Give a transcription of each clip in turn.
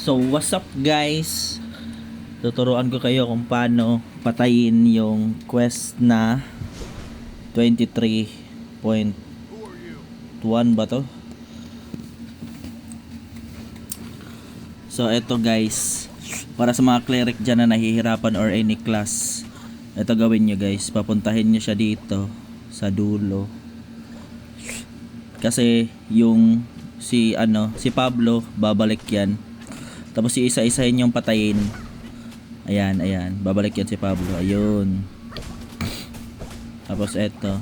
So what's up guys? Tuturuan ko kayo kung paano patayin yung quest na 23.1 ba to? So eto guys, para sa mga cleric dyan na nahihirapan or any class, eto gawin nyo guys, papuntahin nyo siya dito sa dulo. Kasi yung si Pablo babalik yan. Tapos isa-isahin yung patayin. Ayan, babalik yan si Pablo. Ayun. Tapos eto,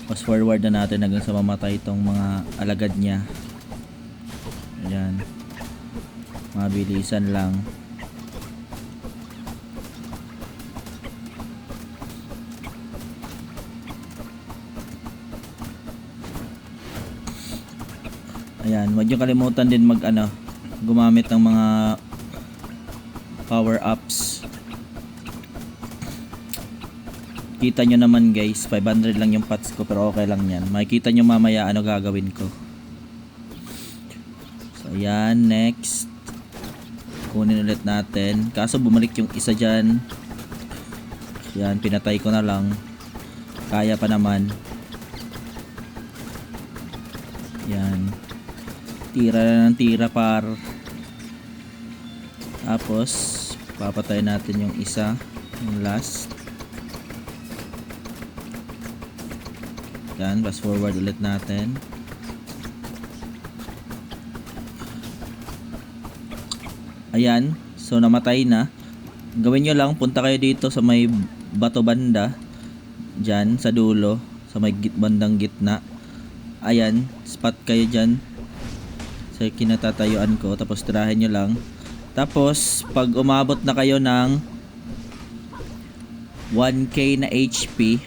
fast forward na natin hanggang sa mamatay itong mga alagad niya. Ayan. Mabilisan lang. Ayan, huwag nyo kalimutan din gumamit ng mga power ups. Kita nyo naman guys, 500 lang yung pots ko pero okay lang yan. Makikita nyo mamaya ano gagawin ko. So ayan, next. Kunin ulit natin. Kaso bumalik yung isa dyan. Yan, pinatay ko na lang. Kaya pa naman. Yan. Tira na ng tira par. Tapos papatay natin yung isa, yung last. Yan, fast forward ulit natin. Ayan, so namatay na. Gawin nyo lang, punta kayo dito sa may bato banda, dyan sa dulo, sa may bandang gitna. Ayan, spot kayo dyan sa kinatatayuan ko. Tapos tirahin nyo lang. Tapos pag umabot na kayo ng 1k na HP,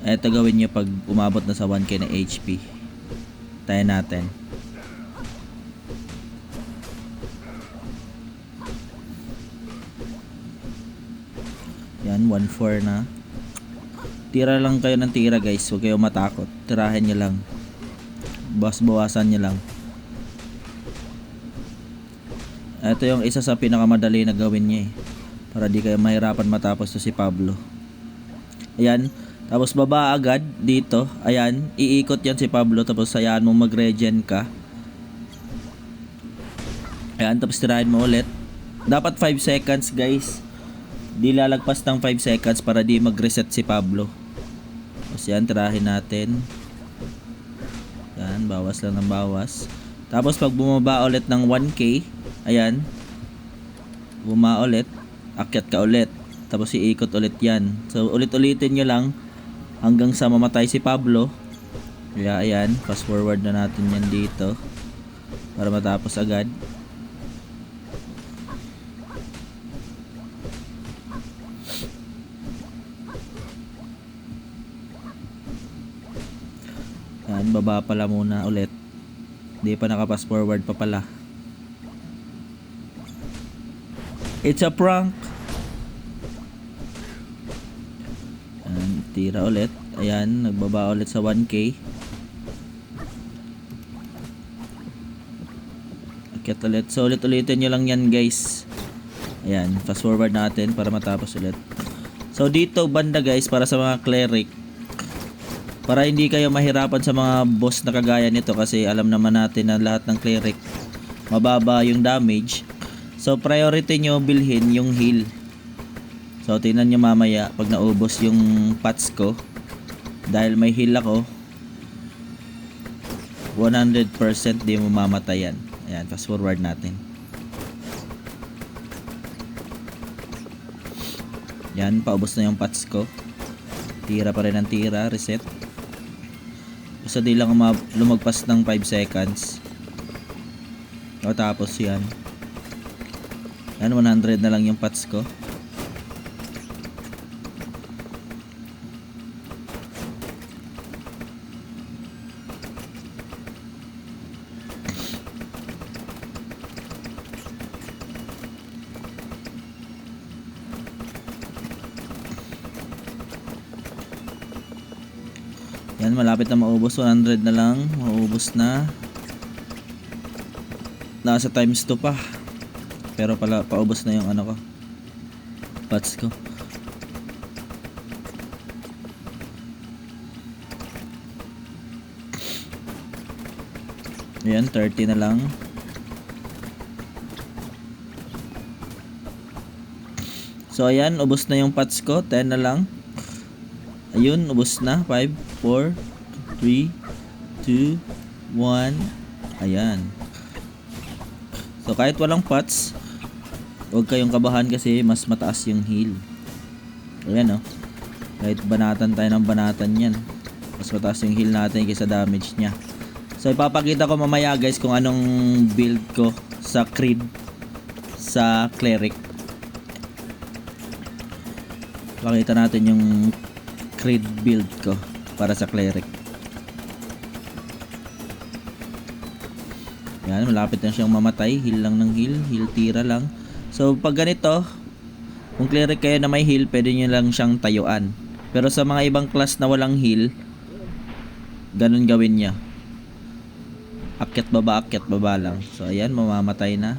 eto gawin nyo pag umabot na sa 1k na HP. Tayo natin. Yan, 1-4 na. Tira lang kayo ng tira guys, huwag kayo matakot. Tirahin nyo lang. Bawasan nyo lang. Ito yung isa sa pinakamadali na gawin nyo para di kayo mahirapan matapos to si Pablo. Ayan. Tapos baba agad dito. Ayan. Iikot yan si Pablo. Tapos hayaan mo mag-regen ka. Ayan. Tapos tirahin mo ulit. Dapat 5 seconds guys. Di lalagpas ng 5 seconds para di mag-reset si Pablo. Tapos yan. Tirahin natin. Yan. Bawas lang ng bawas. Tapos pag bumaba ulit ng 1k. Ayan. Bumaba ulit. Akyat ka ulit. Tapos iikot ulit yan. So ulit-ulitin nyo lang hanggang sa mamatay si Pablo. Kaya ayan, fast forward na natin yan dito para matapos agad. Yan, baba pala muna ulit. Hindi pa naka-fast forward pa pala. It's a prank. Ayan, tira ulit. Ayan, nagbaba ulit sa 1k. Akyat ulit. So ulit-ulitin nyo lang yan guys. Ayan, fast forward natin para matapos ulit. So dito banda guys, para sa mga cleric, para hindi kayo mahirapan sa mga boss na kagaya nito, kasi alam naman natin na lahat ng cleric mababa yung damage. So priority nyo bilhin yung heal. So tingnan nyo mamaya pag naubos yung pots ko. Dahil may heal ako, 100% di mo mamatayan. Ayan, fast forward natin. Yan, paubos na yung pots ko. Tira pa rin ang tira, reset. Basta di lang lumagpas ng 5 seconds. O tapos yan. Yan, 100 na lang yung pots ko. Yan, malapit na maubos. 100 na lang. Maubos na. Nasa times 2 pa. Pero pala paubos na yung ano ko. Pots ko. Ayan, 30 na lang. So ayan, ubos na yung pots ko. 10 na lang. Ayun, ubos na. 5, 4, 3, 2, 1. Ayan. So kahit walang pots, huwag kayong kabahan kasi mas mataas yung heal. Ayan, oh. Kahit banatan tayo ng banatan yan, mas mataas yung heal natin kaysa damage nya. So ipapakita ko mamaya guys kung anong build ko sa Creed, sa Cleric. Pakita natin yung Creed build ko para sa Cleric. Yan, malapit na siyang mamatay. Heal lang ng heal. Heal tira lang. So pag ganito, kung Cleric kayo na may heal, pwede nyo lang siyang tayuan. Pero sa mga ibang class na walang heal, ganun gawin niya. Akyat baba lang. So ayan, mamamatay na.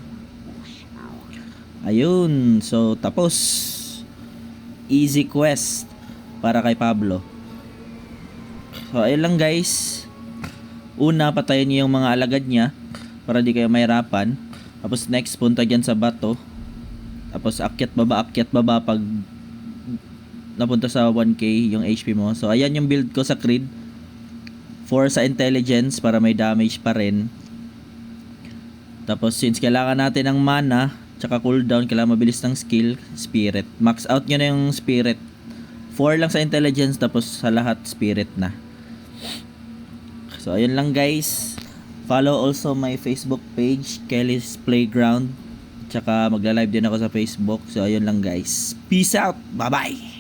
Ayun, so tapos. Easy quest para kay Pablo. So ayun lang guys. Una, patayin niyo yung mga alagad niya para di kayo mahirapan. Tapos next, punta dyan sa bato. Tapos akyat baba pag napunta sa 1k yung HP mo. So ayan yung build ko sa Creed. 4 sa intelligence para may damage pa rin. Tapos since kailangan natin ng mana tsaka cooldown, kailangan mabilis ng skill, spirit. Max out nyo na yung spirit. 4 lang sa intelligence, tapos sa lahat spirit na. So ayun lang guys. Follow also my Facebook page, Kelly's Playground. Tsaka magla-live din ako sa Facebook. So ayun lang guys. Peace out. Bye bye.